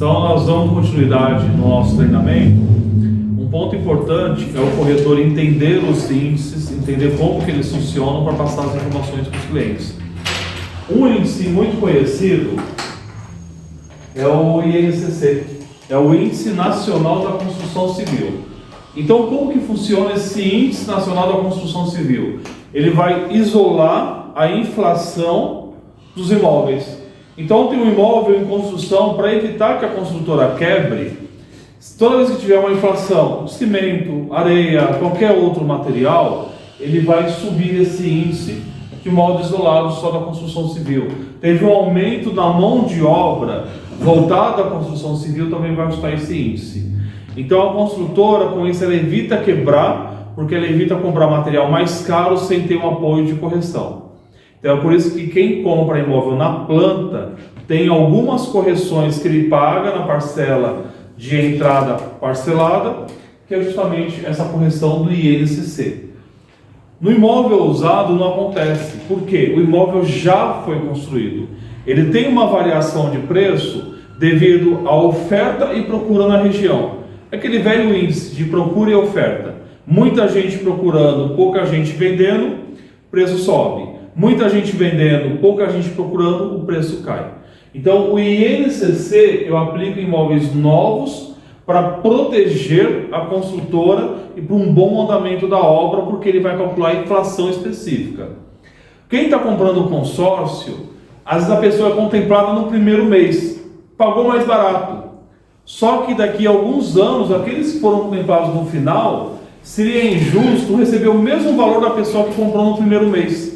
Então nós damos continuidade no nosso treinamento. Um ponto importante é o corretor entender os índices, entender como que eles funcionam para passar as informações para os clientes. Um índice muito conhecido é o INCC, é o Índice Nacional da Construção Civil. Então como que funciona esse Índice Nacional da Construção Civil? Ele vai isolar a inflação dos imóveis. Então tem um imóvel em construção, para evitar que a construtora quebre, toda vez que tiver uma inflação, cimento, areia, qualquer outro material, ele vai subir esse índice de modo isolado só da construção civil. Teve um aumento da mão de obra voltada à construção civil, também vai ajustar esse índice. Então a construtora, com isso, ela evita quebrar, porque ela evita comprar material mais caro sem ter um apoio de correção. Então é por isso que quem compra imóvel na planta tem algumas correções que ele paga na parcela de entrada parcelada, que é justamente essa correção do INCC. No imóvel usado não acontece, porque o imóvel já foi construído. Ele tem uma variação de preço devido à oferta e procura na região. Aquele velho índice de procura e oferta. Muita gente procurando, pouca gente vendendo, o preço sobe. Muita gente vendendo, pouca gente procurando, o preço cai. Então o INCC eu aplico em imóveis novos para proteger a construtora e para um bom andamento da obra, porque ele vai calcular a inflação específica. Quem está comprando o consórcio, às vezes a pessoa é contemplada no primeiro mês, pagou mais barato. Só que daqui a alguns anos, aqueles que foram contemplados no final, seria injusto receber o mesmo valor da pessoa que comprou no primeiro mês.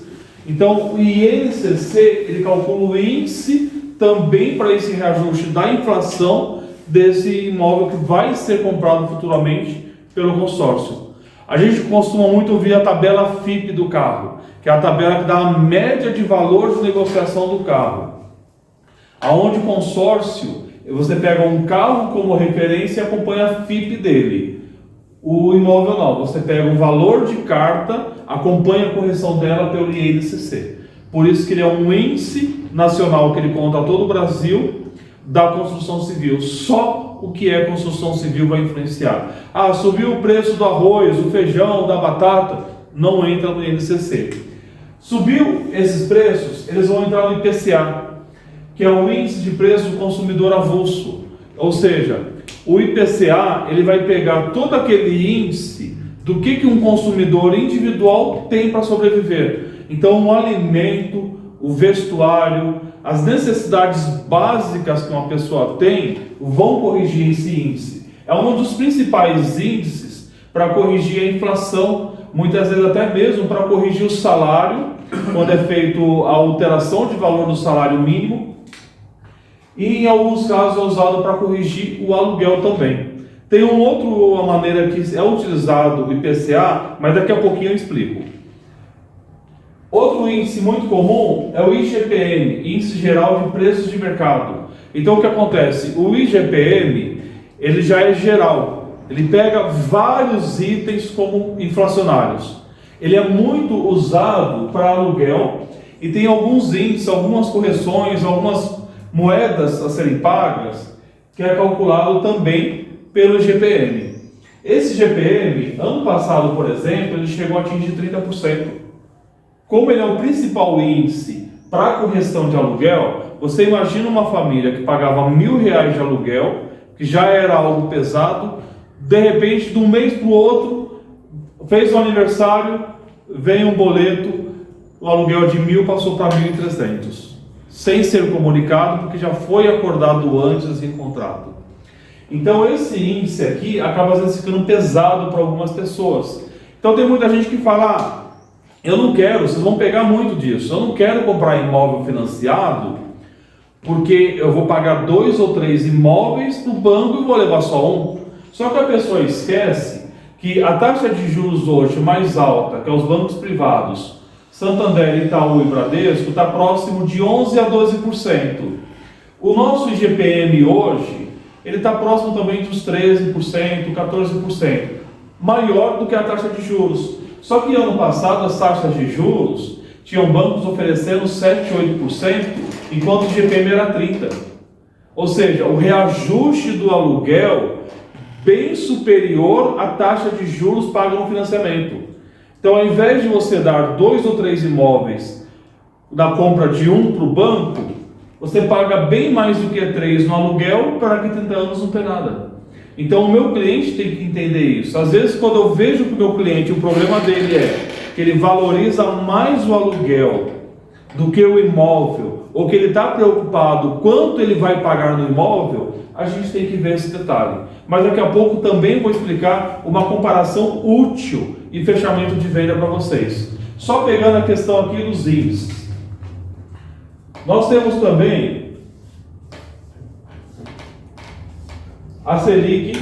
Então o INCC ele calcula o índice também para esse reajuste da inflação desse imóvel que vai ser comprado futuramente pelo consórcio. A gente costuma muito ouvir a tabela FIP do carro, que é a tabela que dá a média de valor de negociação do carro. Aonde o consórcio, você pega um carro como referência e acompanha a FIP dele. O imóvel não, você pega um valor de carta, acompanha a correção dela pelo INCC. Por isso que ele é um índice nacional que ele conta a todo o Brasil da construção civil. Só o que é construção civil vai influenciar. Ah, subiu o preço do arroz, do feijão, da batata, não entra no INCC. Subiu esses preços, eles vão entrar no IPCA, que é o índice de preço do consumidor avulso. Ou seja, o IPCA ele vai pegar todo aquele índice do que um consumidor individual tem para sobreviver. Então o alimento, o vestuário, as necessidades básicas que uma pessoa tem vão corrigir esse índice. É um dos principais índices para corrigir a inflação, muitas vezes até mesmo para corrigir o salário, quando é feito a alteração de valor do salário mínimo, e em alguns casos é usado para corrigir o aluguel também. Tem uma maneira que é utilizado o IPCA, mas daqui a pouquinho eu explico. Outro índice muito comum é o IGPM, Índice Geral de Preços de Mercado. Então o que acontece? O IGPM, ele já é geral, ele pega vários itens como inflacionários. Ele é muito usado para aluguel e tem alguns índices, algumas correções, algumas moedas a serem pagas, que é calculado também pelo IGPM. Esse IGPM, ano passado, por exemplo, ele chegou a atingir 30%. Como ele é o principal índice para correção de aluguel, você imagina uma família que pagava R$1.000 de aluguel, que já era algo pesado, de repente, de um mês para o outro, fez o aniversário, vem um boleto, o aluguel de 1.000 passou para 1.300. Sem ser comunicado, porque já foi acordado antes em contrato. Então esse índice aqui acaba às vezes ficando pesado para algumas pessoas. Então tem muita gente que fala, eu não quero, vocês vão pegar muito disso, eu não quero comprar imóvel financiado, porque eu vou pagar 2 ou 3 imóveis para o banco e vou levar só um. Só que a pessoa esquece que a taxa de juros hoje mais alta, que é os bancos privados, Santander, Itaú e Bradesco, está próximo de 11% a 12%. O nosso IGPM hoje, ele está próximo também dos 13%, 14%, maior do que a taxa de juros. Só que ano passado as taxas de juros tinham bancos oferecendo 7%, 8%, enquanto o IGPM era 30%. Ou seja, o reajuste do aluguel bem superior à taxa de juros paga no financiamento. Então, ao invés de você dar 2 ou 3 imóveis na compra de um para o banco, você paga bem mais do que 3 no aluguel para que 30 anos não tem nada. Então, o meu cliente tem que entender isso. Às vezes, quando eu vejo que o meu cliente, o problema dele é que ele valoriza mais o aluguel do que o imóvel, ou que ele está preocupado quanto ele vai pagar no imóvel, a gente tem que ver esse detalhe. Mas daqui a pouco também vou explicar uma comparação útil e fechamento de venda para vocês. Só pegando a questão aqui dos índices. Nós temos também a Selic,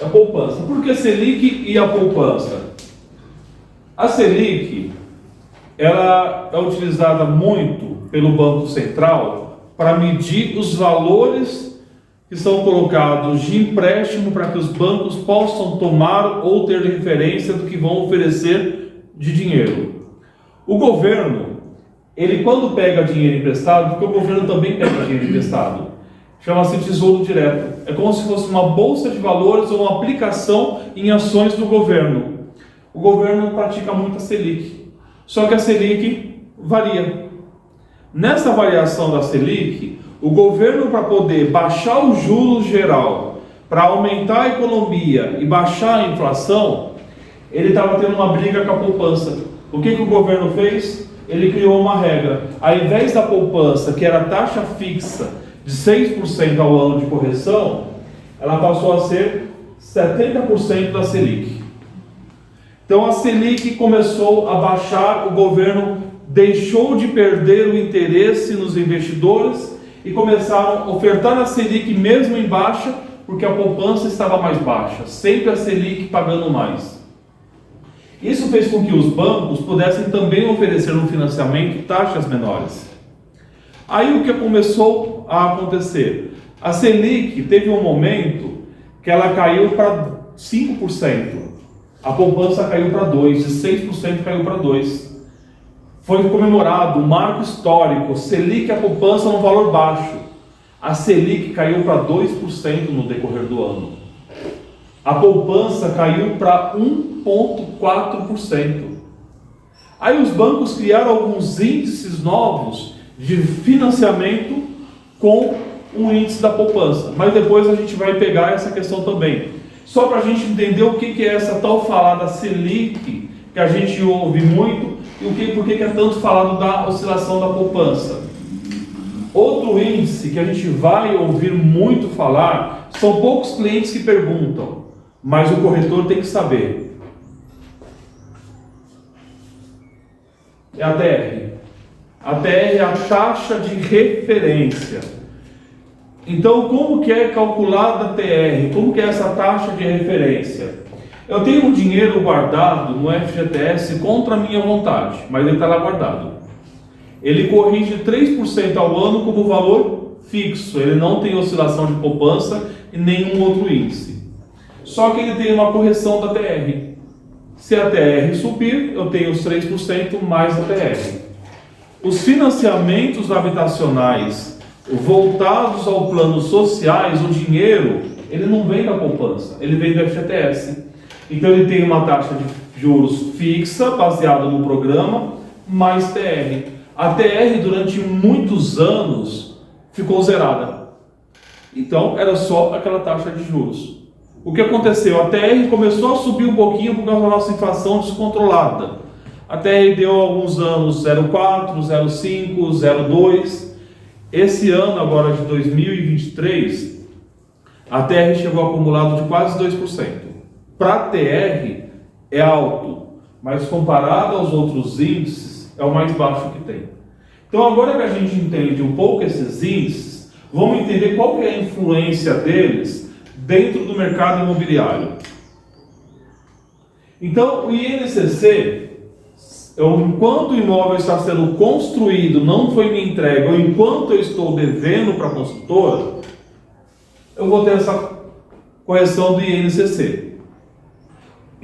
a poupança. Por que Selic e a poupança? A Selic, ela é utilizada muito pelo Banco Central para medir os valores que são colocados de empréstimo para que os bancos possam tomar ou ter referência do que vão oferecer de dinheiro. O governo, ele quando pega dinheiro emprestado, porque o governo também pega dinheiro emprestado, chama-se Tesouro Direto. É como se fosse uma bolsa de valores ou uma aplicação em ações do governo. O governo pratica muito a Selic, só que a Selic varia. Nessa variação da Selic, o governo, para poder baixar o juros geral, para aumentar a economia e baixar a inflação, ele estava tendo uma briga com a poupança. O que o governo fez? Ele criou uma regra. Ao invés da poupança, que era taxa fixa de 6% ao ano de correção, ela passou a ser 70% da Selic. Então a Selic começou a baixar, o governo deixou de perder o interesse nos investidores e começaram a ofertar a Selic mesmo em baixa, porque a poupança estava mais baixa, sempre a Selic pagando mais. Isso fez com que os bancos pudessem também oferecer no financiamento taxas menores. Aí o que começou a acontecer? A Selic teve um momento que ela caiu para 5%. A poupança caiu para 2%, de 6% caiu para 2%. Foi comemorado um marco histórico, Selic e a poupança num valor baixo. A Selic caiu para 2% no decorrer do ano. A poupança caiu para 1,4%. Aí os bancos criaram alguns índices novos de financiamento com o índice da poupança. Mas depois a gente vai pegar essa questão também. Só para a gente entender o que é essa tal falada Selic, que a gente ouve muito, e por que é tanto falado da oscilação da poupança. Outro índice que a gente vai ouvir muito falar, são poucos clientes que perguntam, mas o corretor tem que saber. É a TR. A TR é a taxa de referência. Então, como que é calculada a TR? Como que é essa taxa de referência? Eu tenho um dinheiro guardado no FGTS contra a minha vontade, mas ele está lá guardado. Ele corrige 3% ao ano como valor fixo, ele não tem oscilação de poupança e nenhum outro índice. Só que ele tem uma correção da TR. Se a TR subir, eu tenho os 3% mais a TR. Os financiamentos habitacionais voltados ao plano sociais, o dinheiro, ele não vem da poupança, ele vem do FGTS. Então ele tem uma taxa de juros fixa, baseada no programa, mais TR. A TR durante muitos anos ficou zerada. Então era só aquela taxa de juros. O que aconteceu? A TR começou a subir um pouquinho por causa da nossa inflação descontrolada. A TR deu alguns anos 0,4, 0,5, 0,2. Esse ano agora de 2023, a TR chegou acumulado de quase 2%. Para a TR é alto, mas comparado aos outros índices, é o mais baixo que tem. Então agora que a gente entende um pouco esses índices, vamos entender qual que é a influência deles dentro do mercado imobiliário. Então o INCC, enquanto o imóvel está sendo construído, não foi me entregue, ou enquanto eu estou devendo para a construtora, eu vou ter essa correção do INCC.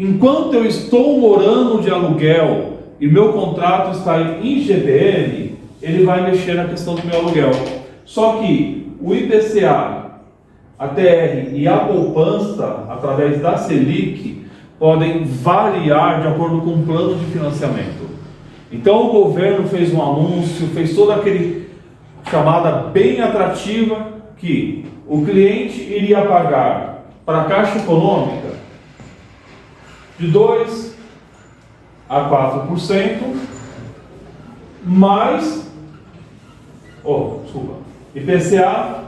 Enquanto eu estou morando de aluguel, e meu contrato está em GPM, ele vai mexer na questão do meu aluguel. Só que o IPCA, a TR e a poupança, através da Selic, podem variar de acordo com o plano de financiamento. Então o governo fez um anúncio, fez toda aquele chamada bem atrativa, que o cliente iria pagar para a Caixa Econômica de 2 a 4%, mais IPCA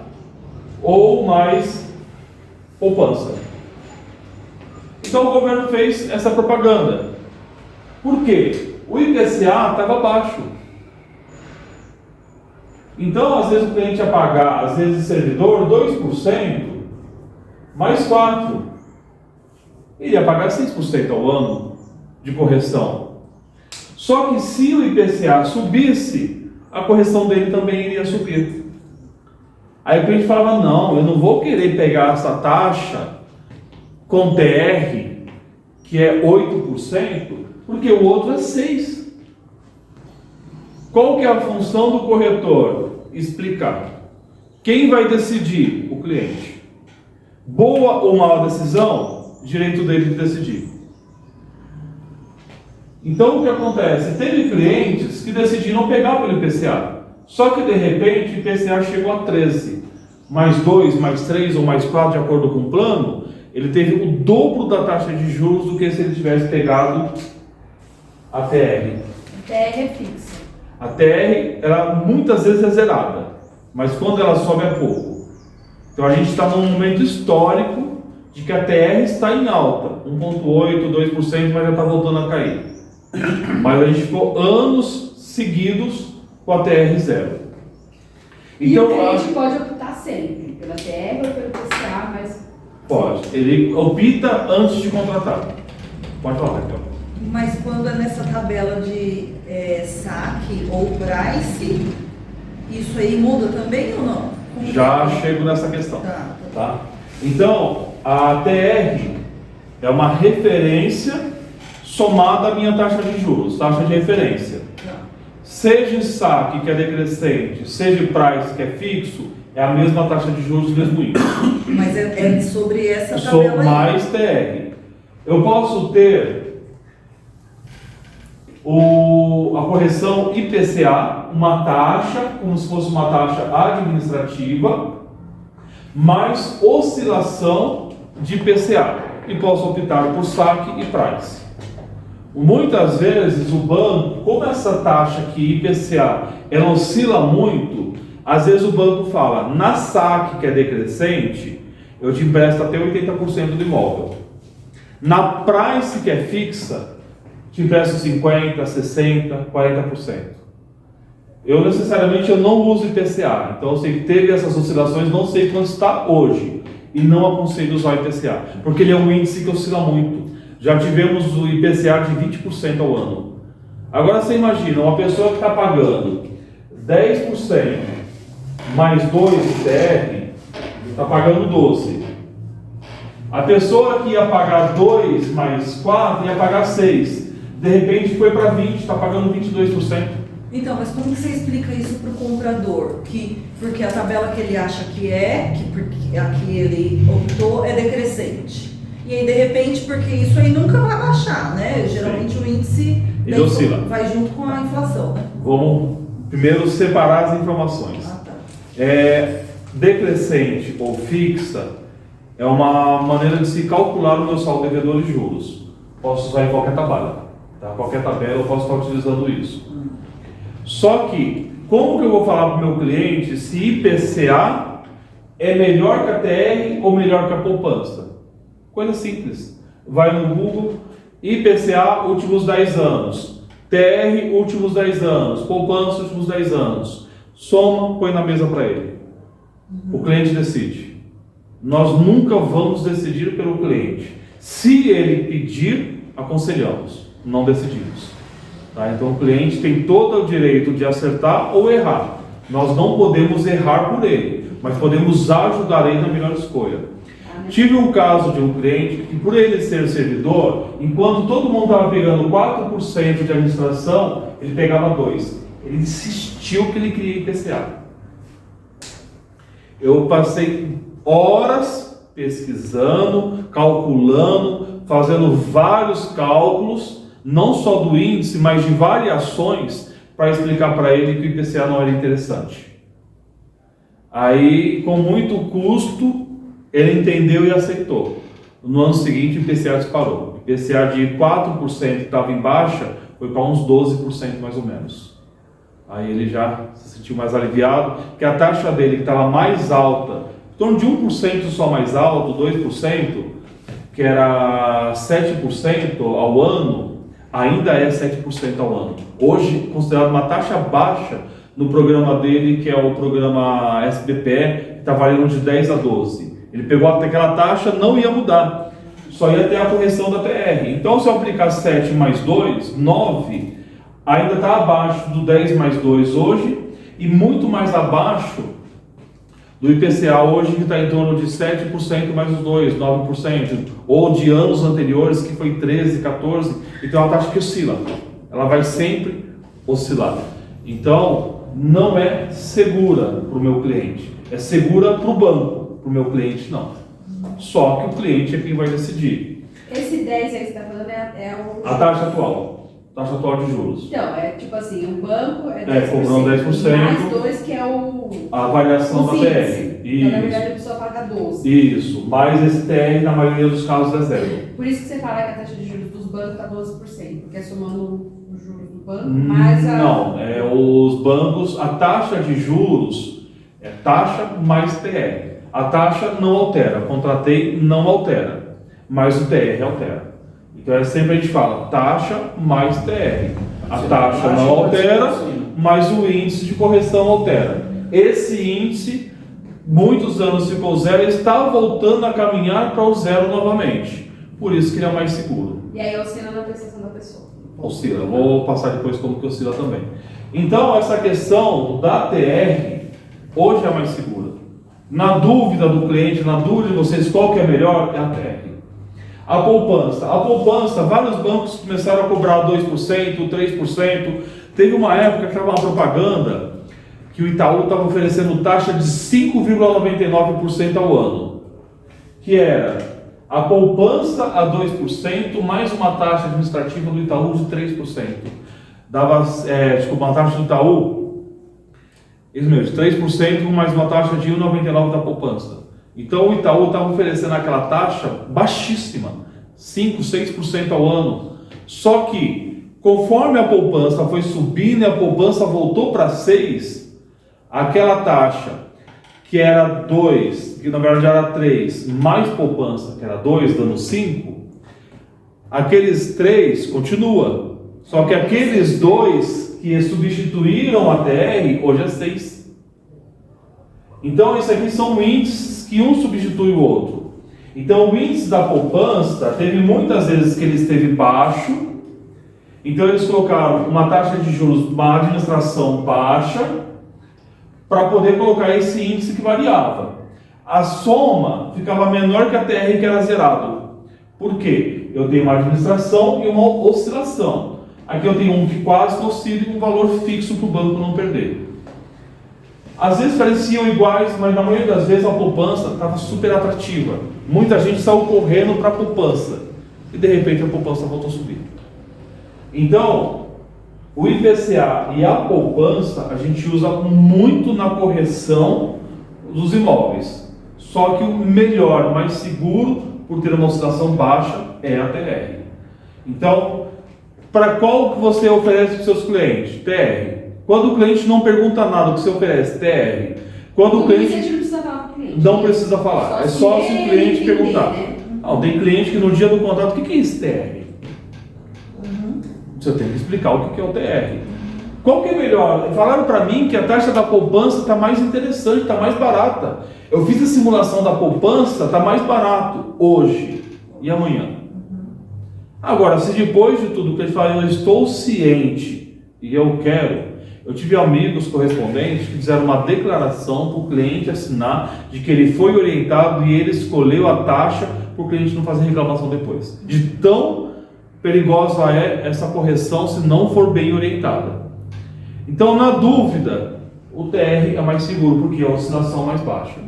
ou mais poupança. Então o governo fez essa propaganda. Por quê? O IPCA estava baixo. Então, às vezes o cliente ia pagar, às vezes o servidor, 2%, mais 4%. Ele ia pagar 6% ao ano de correção. Só que se o IPCA subisse, a correção dele também iria subir. Aí o cliente falava, não, eu não vou querer pegar essa taxa com TR, que é 8%, porque o outro é 6%. Qual que é a função do corretor? Explicar. Quem vai decidir? O cliente. Boa ou má decisão? Direito dele de decidir. Então o que acontece? Teve clientes que decidiram pegar pelo IPCA. Só que de repente o IPCA chegou a 13. Mais 2, mais 3 ou mais 4, de acordo com o plano, ele teve o dobro da taxa de juros do que se ele tivesse pegado a TR. A TR é fixa. A TR, ela muitas vezes é zerada, mas quando ela sobe é pouco. Então a gente está num momento histórico de que a TR está em alta, 1,8%, 2%, mas já está voltando a cair. Mas a gente ficou anos seguidos com a TR zero. Então, e o cliente pode optar sempre pela TR ou pelo IPCA, mas... Pode, ele opta antes de contratar. Pode falar, Raquel. Mas quando é nessa tabela de saque ou price, isso aí muda também ou não? Já chego nessa questão. Tá? Então, a TR é uma referência somada à minha taxa de juros, taxa de referência. Seja saque, que é decrescente, seja price, que é fixo, é a mesma taxa de juros, mesmo índice. Mas é sobre essa tabela aí. Mais TR. Eu posso ter a correção IPCA, uma taxa, como se fosse uma taxa administrativa, mais oscilação de IPCA. E posso optar por saque e price. Muitas vezes o banco, como essa taxa aqui, IPCA, ela oscila muito, às vezes o banco fala, na saque, que é decrescente, eu te empresto até 80% do imóvel. Na price, que é fixa, te empresto 50%, 60%, 40%. Eu necessariamente não uso IPCA, então eu sei que teve essas oscilações, não sei quanto está hoje, e não aconselho usar o IPCA, porque ele é um índice que oscila muito. Já tivemos o IPCA de 20% ao ano. Agora você imagina, uma pessoa que está pagando 10% mais 2 de TR, está pagando 12%. A pessoa que ia pagar 2 mais 4 ia pagar 6%. De repente foi para 20%, está pagando 22%. Então, mas como que você explica isso para o comprador? Porque a tabela que ele acha porque a que ele optou é decrescente. E aí, de repente, porque isso aí nunca vai baixar, né? Geralmente o índice vai junto com a inflação, né? Vamos primeiro separar as informações. Tá. Decrescente ou fixa é uma maneira de se calcular o meu saldo devedor de juros. Posso usar em qualquer tabela, tá? Qualquer tabela eu posso estar utilizando isso. Só que, como que eu vou falar para o meu cliente se IPCA é melhor que a TR ou melhor que a poupança? Coisa simples. Vai no Google, IPCA últimos 10 anos, TR últimos 10 anos, poupança últimos 10 anos. Soma, põe na mesa para ele. O cliente decide. Nós nunca vamos decidir pelo cliente. Se ele pedir, aconselhamos, não decidimos. Tá? Então o cliente tem todo o direito de acertar ou errar. Nós não podemos errar por ele, mas podemos ajudar ele na melhor escolha. Tive um caso de um cliente que, por ele ser servidor, enquanto todo mundo estava pegando 4% de administração, ele pegava 2%. Ele insistiu que ele queria IPCA. Eu passei horas pesquisando, calculando, fazendo vários cálculos, não só do índice, mas de variações, para explicar para ele que o IPCA não era interessante. Aí, com muito custo, ele entendeu e aceitou. No ano seguinte, o IPCA disparou. O IPCA de 4% que estava em baixa, foi para uns 12% mais ou menos. Aí ele já se sentiu mais aliviado, que a taxa dele que estava mais alta, em torno de 1% só mais alto, 2%, que era 7% ao ano, ainda é 7% ao ano. Hoje, considerado uma taxa baixa no programa dele, que é o programa SBPE, que está valendo de 10 a 12. Ele pegou até aquela taxa, não ia mudar, só ia ter a correção da TR. Então, se eu aplicar 7 mais 2, 9, ainda está abaixo do 10 mais 2 hoje, e muito mais abaixo do IPCA hoje, que está em torno de 7% mais os 2, 9%, ou de anos anteriores, que foi 13, 14%. Então, é uma taxa que oscila, ela vai sempre oscilar. Então, não é segura para o meu cliente, é segura para o banco. Para o meu cliente, não. Só que o cliente é quem vai decidir. Esse 10 aí que você está falando é o... A taxa atual de juros. Então, é tipo assim, o banco é 10%, cobrando 10%. mais 2 que é a variação da TR. Então, na verdade, a pessoa paga 12%. Isso, mais esse TR na maioria dos casos é zero. Por isso que você fala que a taxa de juros dos bancos está 12%, porque é somando os juros do banco, mais a... Não, os bancos, a taxa de juros é taxa mais TR. A taxa não altera, contratei não altera, mas o TR altera. Então sempre a gente fala taxa mais TR. A taxa não altera, mas o índice de correção altera. Esse índice, muitos anos ficou zero, ele está voltando a caminhar para o zero novamente. Por isso que ele é mais seguro. E aí oscila na prestação da pessoa. Oscila, vou passar depois como que oscila também. Então essa questão da TR hoje é mais segura. Na dúvida do cliente, na dúvida de vocês, qual que é melhor? É a TR. A poupança, vários bancos começaram a cobrar 2%, 3%. Teve uma época que estava uma propaganda que o Itaú estava oferecendo taxa de 5,99% ao ano. Que era a poupança a 2% mais uma taxa administrativa do Itaú de 3%. Uma taxa do Itaú... Isso mesmo, 3% mais uma taxa de 1,99% da poupança. Então o Itaú estava oferecendo aquela taxa baixíssima, 5%, 6% ao ano. Só que, conforme a poupança foi subindo e a poupança voltou para 6%, aquela taxa que era 2%, que na verdade era 3%, mais poupança, que era 2%, dando 5%, aqueles 3% continua. Só que aqueles 2% que substituíram a TR, hoje é 6%. Então, isso aqui são índices que um substitui o outro. Então, o índice da poupança, teve muitas vezes que ele esteve baixo, então eles colocaram uma taxa de juros, uma administração baixa, para poder colocar esse índice que variava. A soma ficava menor que a TR, que era zerado. Por quê? Eu tenho uma administração e uma oscilação. Aqui eu tenho um que quase oscila e um valor fixo para o banco não perder. Às vezes pareciam iguais, mas na maioria das vezes a poupança estava super atrativa. Muita gente saiu correndo para a poupança e de repente a poupança voltou a subir. Então, o IPCA e a poupança a gente usa muito na correção dos imóveis. Só que o melhor, mais seguro, por ter uma oscilação baixa, é a TR. Então, para qual que você oferece para os seus clientes? TR. Quando o cliente não pergunta nada, o que você oferece? TR. Quando o cliente não precisa falar para o cliente. não precisa falar, é só se o cliente perguntar. Né? Não, tem cliente que no dia do contrato, o que é esse TR? Você tem que explicar o que é o TR. Qual que é melhor? Falaram para mim que a taxa da poupança está mais interessante, está mais barata. Eu fiz a simulação da poupança, está mais barato hoje e amanhã. Agora, se depois de tudo que ele fala, eu estou ciente e eu quero, Eu tive amigos correspondentes que fizeram uma declaração para o cliente assinar de que ele foi orientado e ele escolheu a taxa para o cliente não fazer reclamação depois. De tão perigosa é essa correção se não for bem orientada. Então, na dúvida, o TR é mais seguro porque é a oscilação mais baixa.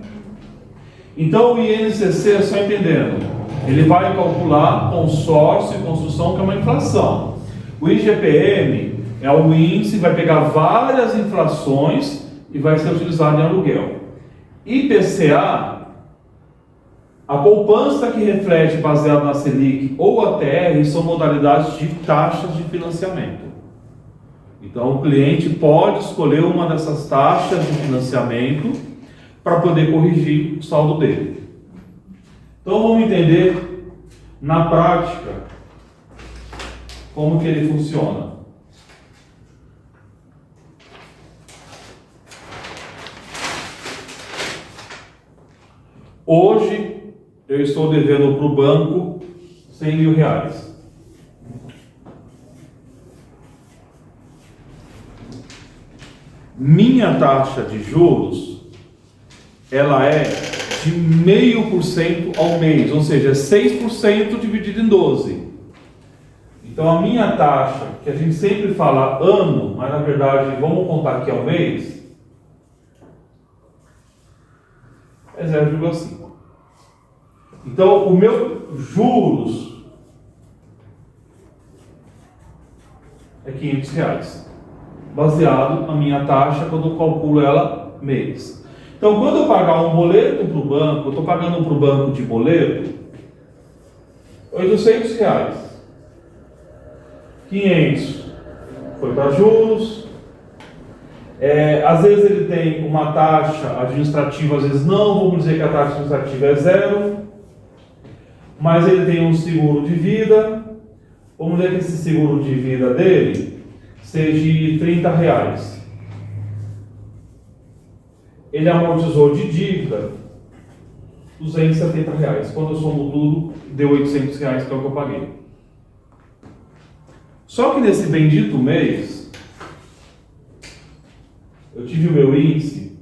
Então, o INCC, só entendendo, ele vai calcular consórcio e construção, que é uma inflação. O IGPM é o índice, vai pegar várias inflações e vai ser utilizado em aluguel. IPCA, a poupança que reflete baseado na Selic ou a TR são modalidades de taxas de financiamento. Então, o cliente pode escolher uma dessas taxas de financiamento para poder corrigir o saldo dele. Então, vamos entender na prática como que ele funciona. Hoje, eu estou devendo para o banco R$100.000. Minha taxa de juros, ela é de 0,5% ao mês, ou seja, 6% dividido em 12. Então a minha taxa, que a gente sempre fala ano, mas na verdade vamos contar aqui ao mês, é 0,5. Então o meu juros é R$500, baseado na minha taxa quando eu calculo ela mês. Então, quando eu pagar um boleto para o banco, eu estou pagando para o banco de boleto R$800. 500 foi para juros. Às vezes ele tem uma taxa administrativa, às vezes não. Vamos dizer que a taxa administrativa é 0. Mas ele tem um seguro de vida. Vamos dizer que esse seguro de vida dele seja de R$30. Ele amortizou de dívida R$270. Quando eu somo tudo, deu R$800, que é o que eu paguei. Só que nesse bendito mês, eu tive o meu índice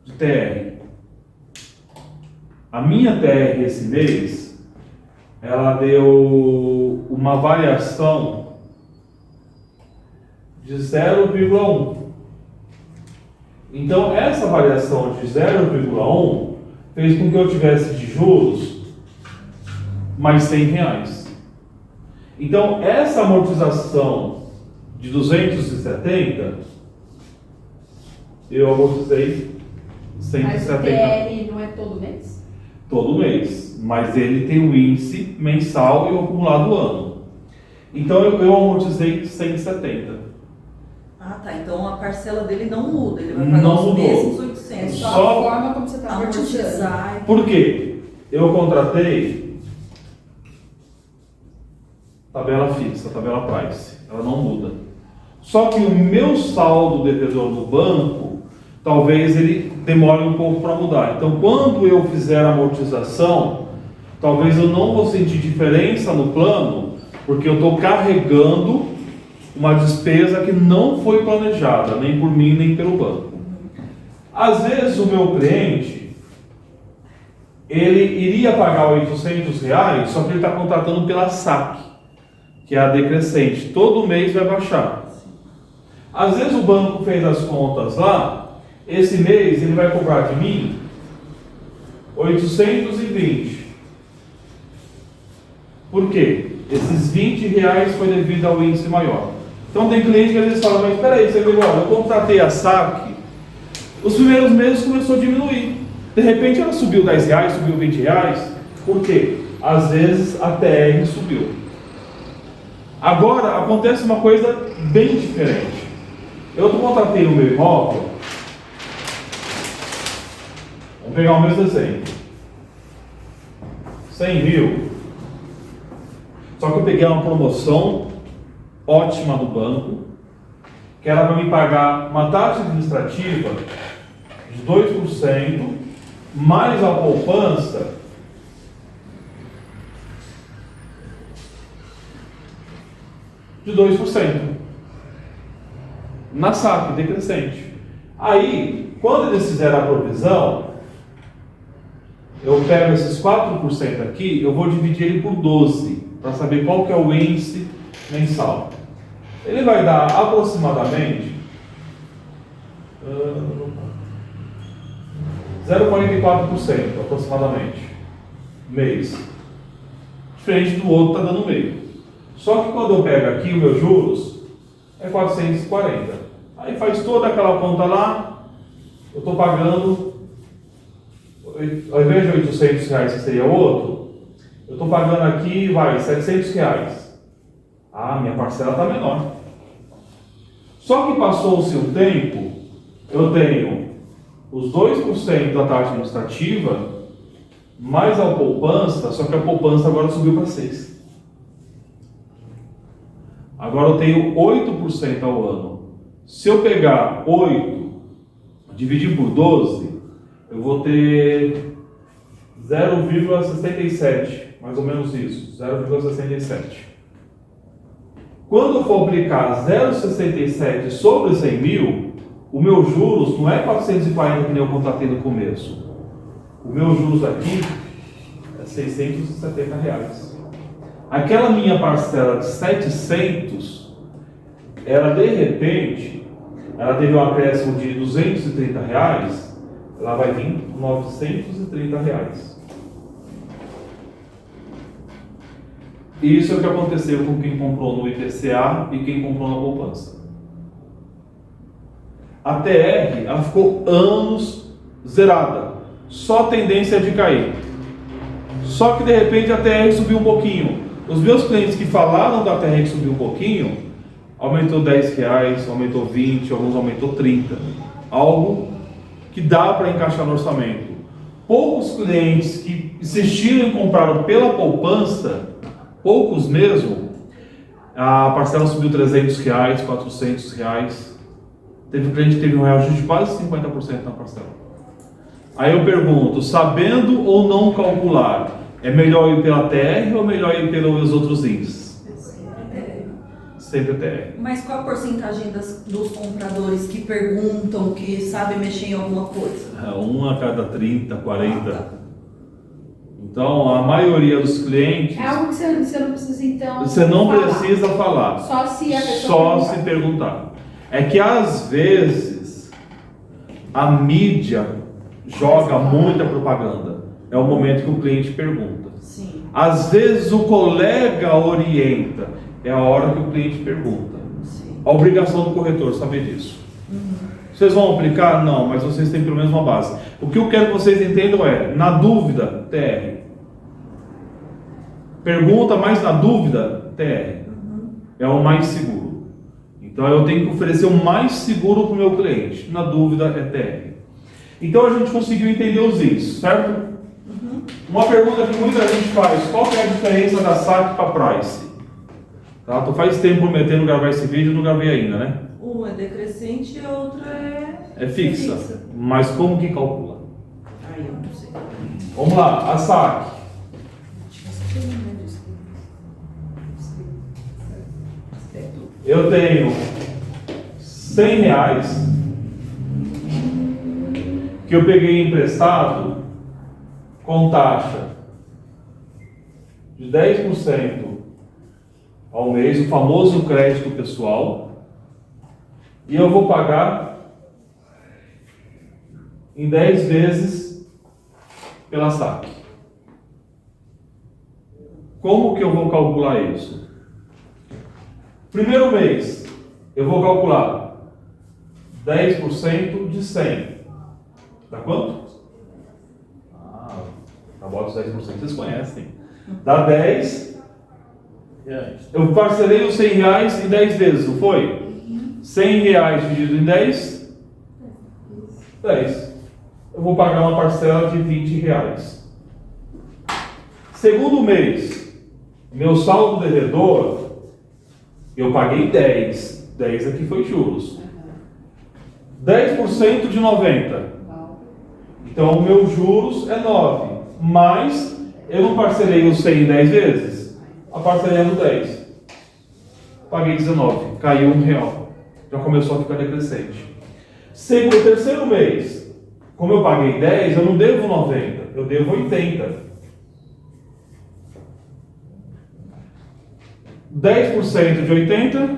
de TR. A minha TR esse mês, ela deu uma variação de 0,1. Então, essa variação de 0,1 fez com que eu tivesse de juros mais R$100. Então, essa amortização de 270, eu amortizei 170. Mas o TR não é todo mês? Todo mês, mas ele tem o índice mensal e o acumulado ano. Então, eu amortizei 170. Ah, tá. Então a parcela dele não muda, ele vai pagar os mesmos 800. É só a forma como você está amortizando. Por quê? Eu contratei tabela fixa, tabela price, ela não muda. Só que o meu saldo devedor no banco, talvez ele demore um pouco para mudar. Então, quando eu fizer a amortização, talvez eu não vou sentir diferença no plano, porque eu estou carregando uma despesa que não foi planejada, nem por mim, nem pelo banco. Às vezes o meu cliente, ele iria pagar R$800, só que ele está contratando pela SAC, que é a decrescente, todo mês vai baixar. Às vezes o banco fez as contas lá, esse mês ele vai cobrar de mim 820. Por quê? Esses R$20 foi devido ao índice maior. Então tem cliente que às vezes fala, mas espera aí, eu contratei a SAC, os primeiros meses começou a diminuir. De repente ela subiu R$10, subiu R$20. Por quê? Às vezes a TR subiu. Agora acontece uma coisa bem diferente. Eu contratei o meu imóvel. Vamos pegar o mesmo exemplo. 100 mil. Só que eu peguei uma promoção ótima do banco, que era para me pagar uma taxa administrativa de 2%, mais a poupança de 2%. na SAC, decrescente. Aí, quando eles fizerem a provisão, eu pego esses 4% aqui, eu vou dividir ele por 12, para saber qual que é o índice mensal. Ele vai dar aproximadamente 0,44% aproximadamente mês. Diferente do outro está dando meio. Só que quando eu pego aqui os meus juros, é 440. Aí faz toda aquela conta lá, eu estou pagando, ao invés de R$800 que seria o outro, eu estou pagando aqui, vai, R$700. Ah, minha parcela está menor. Só que passou-se um tempo, eu tenho os 2% da taxa administrativa, mais a poupança, só que a poupança agora subiu para 6%. Agora eu tenho 8% ao ano. Se eu pegar 8, dividir por 12, eu vou ter 0,67, mais ou menos isso, 0,67. Quando eu for aplicar 0,67 sobre 100 mil, o meu juros não é 440 que nem eu contratei no começo. O meu juros aqui é R$670. Aquela minha parcela de 700, ela de repente, ela teve um acréscimo de R$230, ela vai vir R$930. Isso é o que aconteceu com quem comprou no IPCA e quem comprou na poupança. A TR, ela ficou anos zerada, só tendência de cair. Só que de repente a TR subiu um pouquinho. Os meus clientes que falaram da TR que subiu um pouquinho, aumentou R$10, aumentou 20, alguns aumentou 30. Algo que dá para encaixar no orçamento. Poucos clientes que insistiram em comprar pela poupança, poucos mesmo, a parcela subiu R$300, R$400. Teve um cliente que teve um reajuste de quase 50% na parcela. Aí eu pergunto, sabendo ou não calcular, é melhor ir pela TR ou melhor ir pelos outros índices? Sempre TR. Mas qual a porcentagem dos compradores que perguntam, que sabem mexer em alguma coisa? Um a cada 30, 40. Então, a maioria dos clientes... É algo que você não precisa, então, você não falar. precisa falar. Só se a pessoa Só perguntar. se perguntar. É que, às vezes, a mídia joga muita propaganda. É o momento que o cliente pergunta. Sim. Às vezes, o colega orienta. É a hora que o cliente pergunta. Sim. A obrigação do corretor é saber disso. Vocês vão aplicar? Não, mas vocês têm pelo menos uma base. O que eu quero que vocês entendam é, na dúvida, TR. Pergunta, mas na dúvida, TR. É o mais seguro. Então eu tenho que oferecer o mais seguro para o meu cliente. Na dúvida, é TR. Então a gente conseguiu entender os índices, certo? Uma pergunta que muita gente faz, qual que é a diferença da SAC para Price? Tá? Tu faz tempo prometendo gravar esse vídeo e não gravei ainda, né? Um é decrescente e a outra É fixa. Mas como que calcula? Aí eu não sei. Vamos lá, a SAC. Eu tenho R$100 que eu peguei emprestado com taxa de 10% ao mês, o famoso crédito pessoal, e eu vou pagar em 10 vezes pela SAC. Como que eu vou calcular isso? Primeiro mês, eu vou calcular 10% de 100. Dá quanto? A bota dos 10% vocês conhecem. Dá 10. Eu parcelei os R$100 em 10 vezes, não foi? R$100 dividido em 10? 10. Eu vou pagar uma parcela de R$20. Segundo mês, meu saldo devedor, eu paguei 10. 10 aqui foi juros. 10% de 90. Então o meu juros é 9. Mas eu não parcelei os 100 em 10 vezes? A parcelei no 10. Paguei 19. Caiu R$1. já começou a ficar decrescente. Segundo, terceiro mês, como eu paguei 10, eu não devo 90, eu devo 80. 10% de 80,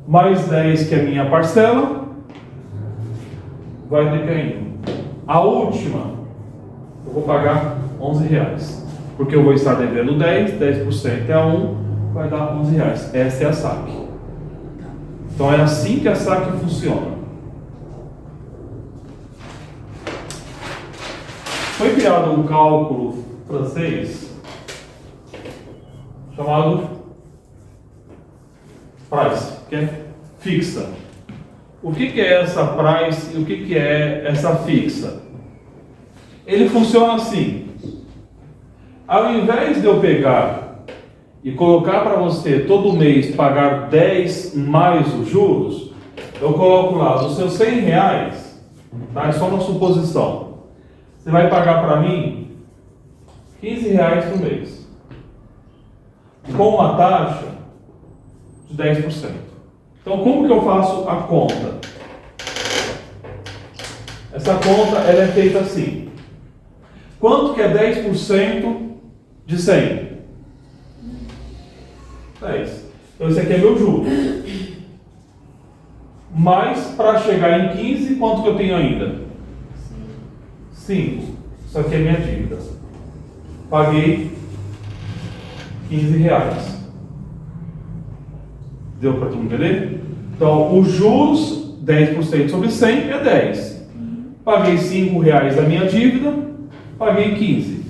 mais 10 que é a minha parcela, vai decaindo. A última, eu vou pagar R$11, porque eu vou estar devendo 10% é a 1, vai dar R$11. Essa é a SAC. Então é assim que a SAC funciona. Foi criado um cálculo francês chamado price, que é fixa. O que é essa price e o que é essa fixa? Ele funciona assim. Ao invés de eu pegar e colocar para você todo mês pagar 10 mais os juros, eu coloco lá dos seus R$100, tá? É só uma suposição. Você vai pagar para mim R$15 por mês, com uma taxa de 10%. Então, como que eu faço a conta? Essa conta ela é feita assim. Quanto que é 10% de 100? 10. Então, esse aqui é meu juro. Mas, para chegar em 15, quanto que eu tenho ainda? 5. Isso aqui é minha dívida. Paguei R$15. Deu para todo mundo entender? Então, os juros, 10% sobre 100 é 10. Paguei R$5 da minha dívida, paguei 15.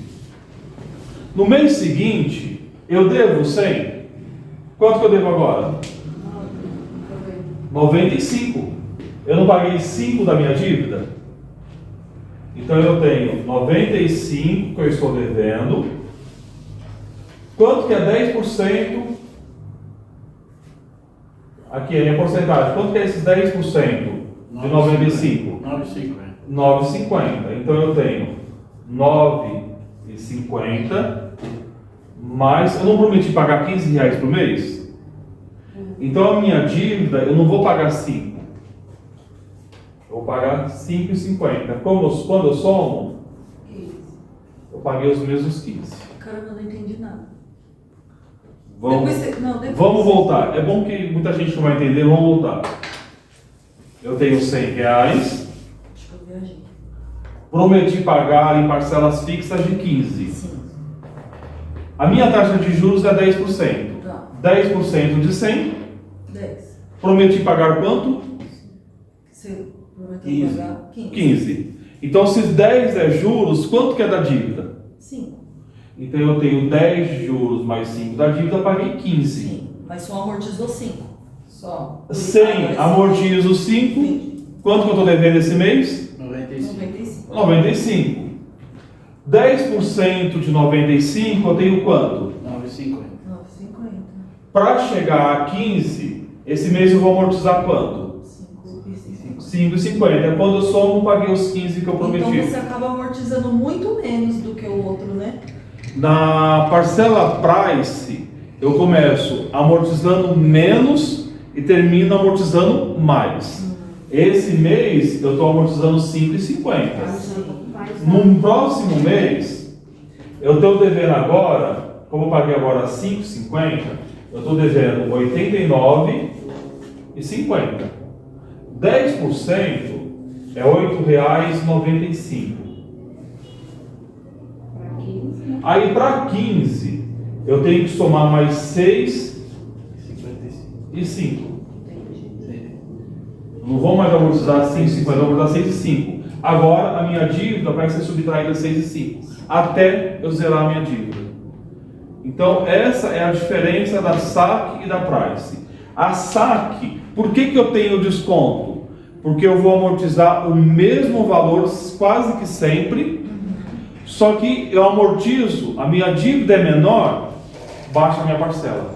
No mês seguinte, eu devo 100. Quanto que eu devo agora? 95. Eu não paguei 5 da minha dívida? Então, eu tenho 95 que eu estou devendo. Quanto que é 10%? Aqui é a minha porcentagem. Quanto que é esses 10% de 95? 9,50. Então eu tenho 9,50 mais. Eu não prometi pagar R$15 por mês? Então a minha dívida, eu não vou pagar 5. Eu vou pagar 5,50. Quando eu somo, eu paguei os mesmos 15. Caramba, eu não entendi nada. Vamos voltar. É bom que muita gente não vai entender, vamos voltar. Eu tenho R$100. Acho que eu viajei. Prometi pagar em parcelas fixas de 15. Sim. A minha taxa de juros é 10%. Tá. 10% de 100. 10. Prometi pagar quanto? Você prometeu 15. pagar 15. 15. Então, se 10 é juros, quanto que é da dívida? 5. Então, eu tenho 10 de juros mais 5 da dívida, eu paguei 15. Sim. Mas só amortizou 5. Só. 100 amortizo 5. Quanto que eu estou devendo esse mês? 95. 95. 10% de 95 eu tenho quanto? 9,50. Para chegar a 15, esse mês eu vou amortizar quanto? 5,50. É quando eu somo, paguei os 15 que eu prometi. Então você acaba amortizando muito menos do que o outro, né? Na parcela price, eu começo amortizando menos e termino amortizando mais. Esse mês eu estou amortizando 5,50. No próximo mês, eu estou devendo agora, como eu paguei agora 5,50, eu estou devendo 89,50. 10% é R$8,95. Aí para 15, eu tenho que somar mais 6 e 5. Não vou mais amortizar 5,50, vou amortizar 6,5. Agora a minha dívida vai ser subtraída 6,5 até eu zerar a minha dívida. Então essa é a diferença da SAC e da Price. A SAC, por que eu tenho desconto? Porque eu vou amortizar o mesmo valor quase que sempre, só que eu amortizo, a minha dívida é menor, baixa a minha parcela.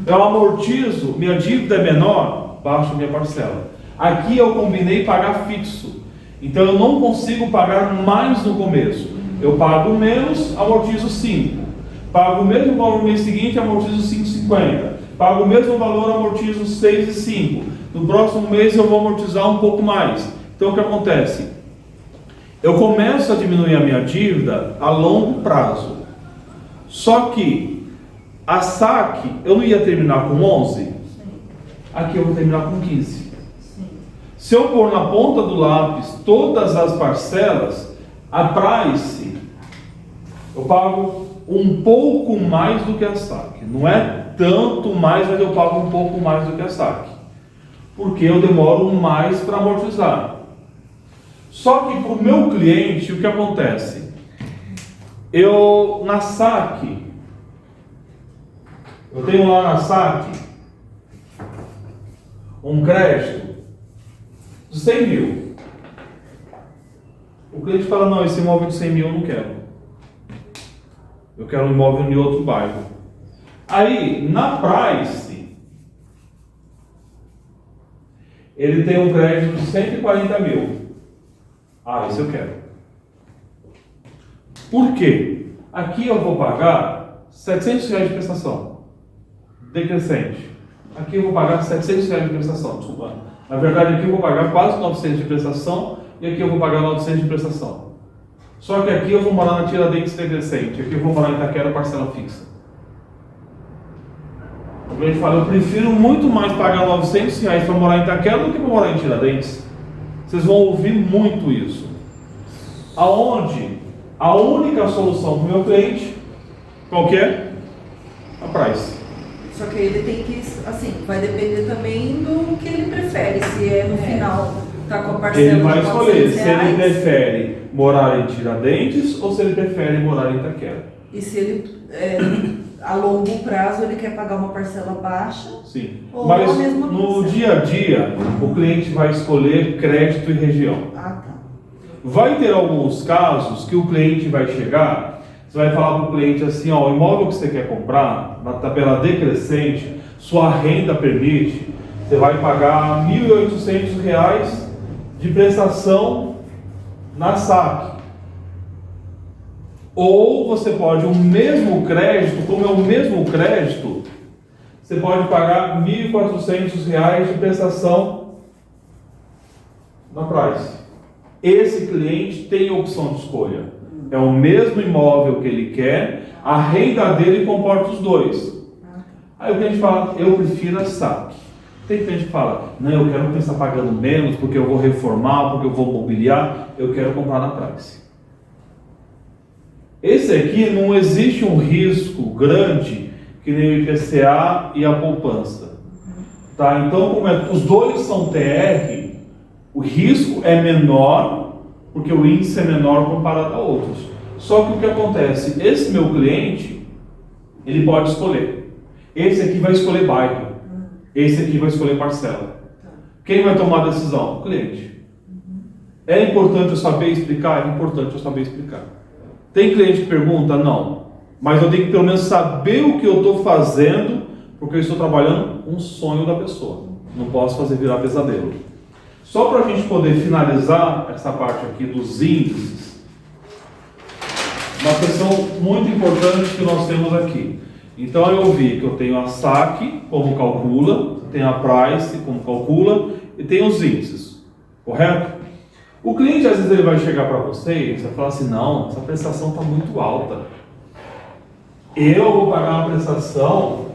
Eu amortizo, minha dívida é menor, baixa a minha parcela. Aqui eu combinei pagar fixo, então eu não consigo pagar mais no começo. Eu pago menos, amortizo 5. Pago o mesmo valor no mês seguinte, amortizo 5,50. Pago o mesmo valor, amortizo 6,5. No próximo mês eu vou amortizar um pouco mais. Então o que acontece? Eu começo a diminuir a minha dívida a longo prazo. Só que a saque eu não ia terminar com 11, aqui eu vou terminar com 15. Se eu pôr na ponta do lápis todas as parcelas, a price eu pago um pouco mais do que a saque. Não é tanto mais, mas eu pago um pouco mais do que a saque, porque eu demoro mais para amortizar. Só que para o meu cliente, o que acontece? Eu, na saque, eu tenho lá na saque um crédito de 100 mil. O cliente fala, não, esse imóvel de 100 mil eu não quero. Eu quero um imóvel em outro bairro. Aí, na price, ele tem um crédito de 140 mil. Ah, esse eu quero. Por quê? Aqui eu vou pagar R$700 de prestação decrescente. Aqui eu vou pagar R$700 de prestação, desculpa. Na verdade, aqui eu vou pagar quase 900 de prestação e aqui eu vou pagar 900 de prestação. Só que aqui eu vou morar na Tiradentes decrescente, aqui eu vou morar em Itaquera parcela fixa. O cliente fala, eu prefiro muito mais pagar R$900 para morar em Itaquera do que para morar em Tiradentes. Vocês vão ouvir muito isso. Aonde a única solução para o meu cliente, qual que é? A price. Só que ele tem que, assim, vai depender também do que ele prefere. Se é no final, tá com a parcela ele vai de escolher se R$400. ele prefere morar em Tiradentes ou se ele prefere morar em Itaquera. E se ele, a longo prazo, ele quer pagar uma parcela baixa. Sim. Ou Mas a mesma no parcela. dia a dia, o cliente vai escolher crédito e região. Ah, tá. Vai ter alguns casos que o cliente vai chegar, você vai falar para o cliente assim, ó, o imóvel que você quer comprar, na tabela decrescente, sua renda permite, você vai pagar R$1.800 de prestação na saque. Ou você pode, o mesmo crédito, como é o mesmo crédito, você pode pagar R$1.400 de prestação na price. Esse cliente tem opção de escolha. É o mesmo imóvel que ele quer, a renda dele comporta os dois. Aí o cliente fala, eu prefiro a saque. Tem cliente que fala, não, eu quero pensar pagando menos, porque eu vou reformar, porque eu vou mobiliar, eu quero comprar na price. Esse aqui não existe um risco grande que nem o IPCA e a poupança. Tá? Então, como os dois são TR, o risco é menor, porque o índice é menor comparado a outros. Só que o que acontece? Esse meu cliente, ele pode escolher. Esse aqui vai escolher bairro. Esse aqui vai escolher parcela. Quem vai tomar a decisão? O cliente. É importante eu saber explicar? É importante eu saber explicar. Tem cliente que pergunta? Não. Mas eu tenho que pelo menos saber o que eu estou fazendo, porque eu estou trabalhando um sonho da pessoa. Não posso fazer virar pesadelo. Só para a gente poder finalizar essa parte aqui dos índices, uma questão muito importante que nós temos aqui. Então eu vi que eu tenho a saque, como calcula, tenho a price, como calcula, e tenho os índices, correto? O cliente às vezes ele vai chegar para você e vai falar assim, não, essa prestação está muito alta. Eu vou pagar uma prestação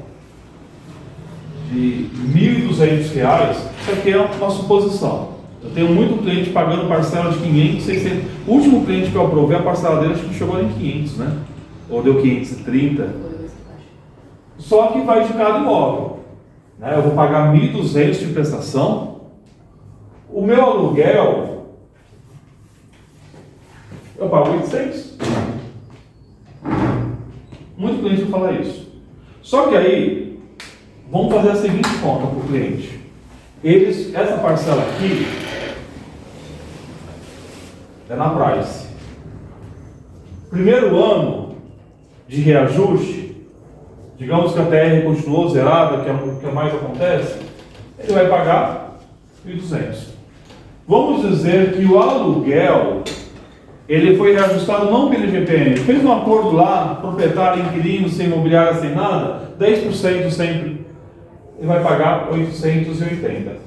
de R$1.200, isso aqui é uma suposição. Eu tenho muito cliente pagando parcela de 500, 600. O último cliente que eu aprovei, a parcela dele acho que chegou em 500, né? Ou deu 530. Só que vai de cada imóvel. Né? Eu vou pagar 1.200 de prestação. O meu aluguel, eu pago 800. Muito cliente vai falar isso. Só que aí, vamos fazer a seguinte conta para o cliente. Essa parcela aqui é na price. Primeiro ano de reajuste, digamos que a TR continuou zerada, que é o que mais acontece, ele vai pagar 1.200. Vamos dizer que o aluguel ele foi reajustado não pelo IGPM, fez um acordo lá, proprietário, inquilino, sem imobiliária, sem nada, 10% sempre. ele vai pagar 880.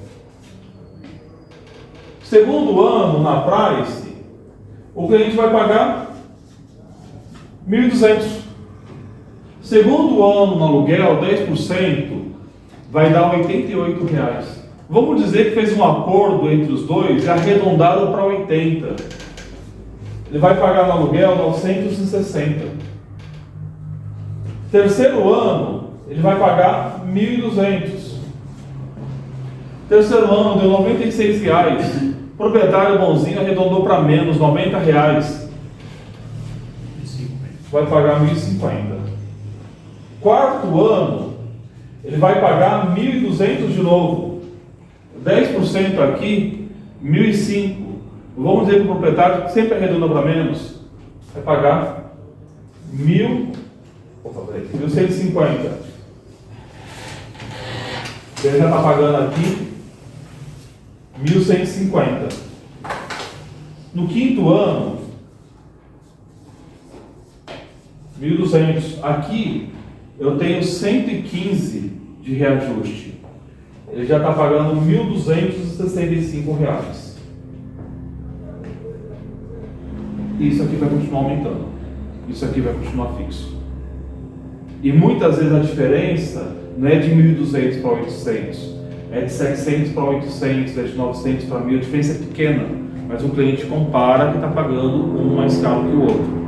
Segundo ano, na Price, o cliente vai pagar 1.200. Segundo ano no aluguel, 10%, vai dar R$88. Vamos dizer que fez um acordo entre os dois e arredondaram para 80. Ele vai pagar no aluguel 960. Terceiro ano, ele vai pagar 1.200. Terceiro ano deu R$96. Proprietário bonzinho arredondou para menos, R$90. Vai pagar 1.050. Quarto ano, ele vai pagar 1.200 de novo. 10% aqui, 1.005. Vamos dizer que o proprietário, que sempre arredonda para menos, vai pagar 1.150. Ele já está pagando aqui 1.150. No quinto ano, 1.200. Aqui eu tenho 115 de reajuste. Ele já está pagando R$1.265. Isso aqui vai continuar aumentando. Isso aqui vai continuar fixo. E muitas vezes a diferença não é de 1.200 para 800, é de 700 para 800, é de 900 para 1.000. A diferença é pequena, mas o cliente compara que está pagando um mais caro que o outro.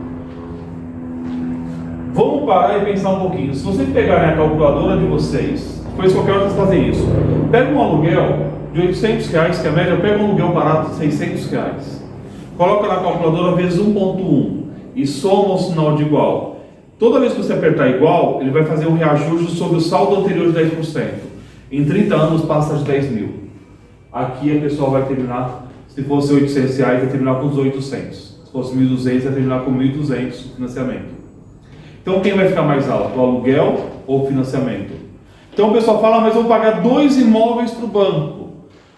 Vamos parar e pensar um pouquinho. Se vocês pegarem a calculadora de vocês, depois qualquer hora vocês fazem isso, pega um aluguel de R$800, que é a média, pega um aluguel barato de R$600, coloca na calculadora vezes 1.1 e soma o sinal de igual. Toda vez que você apertar igual, ele vai fazer um reajuste sobre o saldo anterior de 10%. Em 30 anos passa de 10 mil. Aqui a pessoa vai terminar, se fosse R$800, vai terminar com os 800. Se fosse 1.200, vai terminar com 1.200 o financiamento. Então quem vai ficar mais alto, o aluguel ou o financiamento? Então o pessoal fala, mas eu vou pagar 2 imóveis para o banco.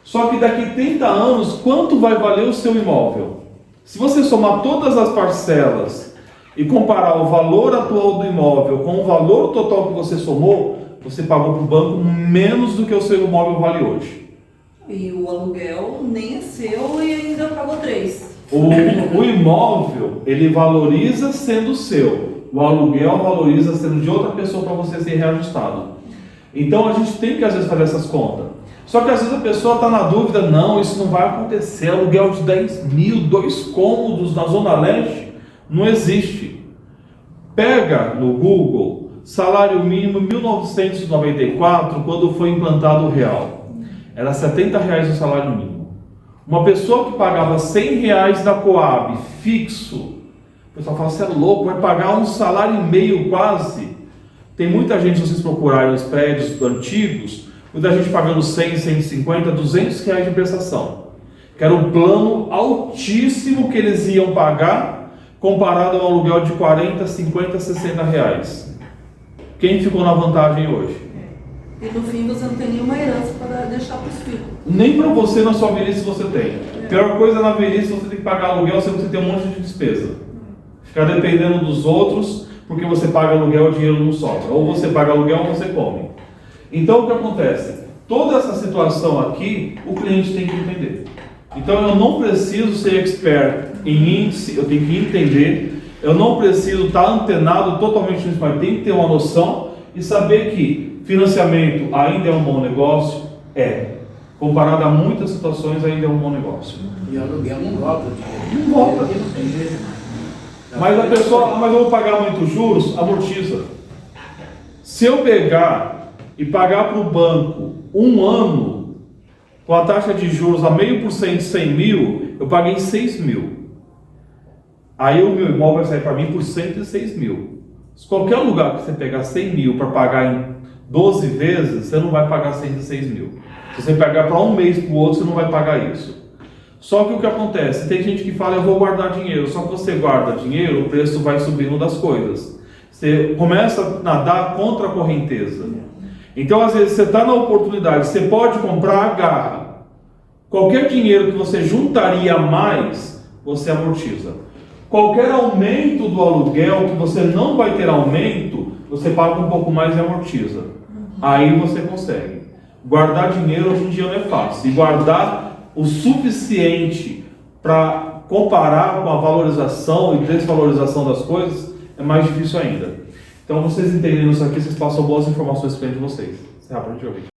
Só que daqui 30 anos, quanto vai valer o seu imóvel? Se você somar todas as parcelas e comparar o valor atual do imóvel com o valor total que você somou, você pagou para o banco menos do que o seu imóvel vale hoje. E o aluguel nem é seu e ainda pagou 3. O imóvel, ele valoriza sendo seu. O aluguel valoriza sendo de outra pessoa para você ser reajustado. Então a gente tem que às vezes fazer essas contas. Só que às vezes a pessoa está na dúvida, não, isso não vai acontecer. Aluguel de 10 mil, 2 cômodos na Zona Leste, não existe. Pega no Google, salário mínimo 1994, quando foi implantado o real. Era R$70 o salário mínimo. Uma pessoa que pagava R$100 da Coab, fixo, o pessoal fala, você é louco, vai pagar um salário e meio quase. Tem muita gente, se vocês procurarem os prédios antigos, muita gente pagando 100, 150, R$200 de prestação. Que era um plano altíssimo que eles iam pagar, comparado ao aluguel de 40, 50, 60 reais. Quem ficou na vantagem hoje? E no fim você não tem nenhuma herança para deixar para os filhos. Nem para você na sua velhice você tem. A pior coisa na velhice você tem que pagar aluguel, você tem um monte de despesa. Ficar dependendo dos outros, porque você paga aluguel, o dinheiro não sobra. Ou você paga aluguel ou você come. Então o que acontece? Toda essa situação aqui, o cliente tem que entender. Então eu não preciso ser expert em índice, eu tenho que entender. Eu não preciso estar antenado totalmente nisso, mas tem que ter uma noção e saber que financiamento ainda é um bom negócio. Comparado a muitas situações, ainda é um bom negócio. E o aluguel não volta o dinheiro. Não volta. Aqui não tem jeito mais. Mas a pessoa, mas eu vou pagar muitos juros, amortiza. Se eu pegar e pagar para o banco um ano, com a taxa de juros a 0,5% de 100 mil, eu paguei 6 mil. Aí o meu imóvel vai sair para mim por 106 mil. Se qualquer lugar que você pegar 100 mil para pagar em 12 vezes, você não vai pagar 106 mil. Se você pegar para um mês para o outro, você não vai pagar isso. Só que o que acontece? Tem gente que fala, eu vou guardar dinheiro. Só que você guarda dinheiro, o preço vai subindo das coisas. Você começa a nadar contra a correnteza. Então, às vezes, você está na oportunidade, você pode comprar, agarra. Qualquer dinheiro que você juntaria mais, você amortiza. Qualquer aumento do aluguel, que você não vai ter aumento, você paga um pouco mais e amortiza. Aí você consegue. Guardar dinheiro hoje em dia não é fácil. E guardar o suficiente para comparar com a valorização e desvalorização das coisas é mais difícil ainda. Então, vocês entendendo isso aqui, vocês passam boas informações para de vocês. Encerrar para a gente ouvir.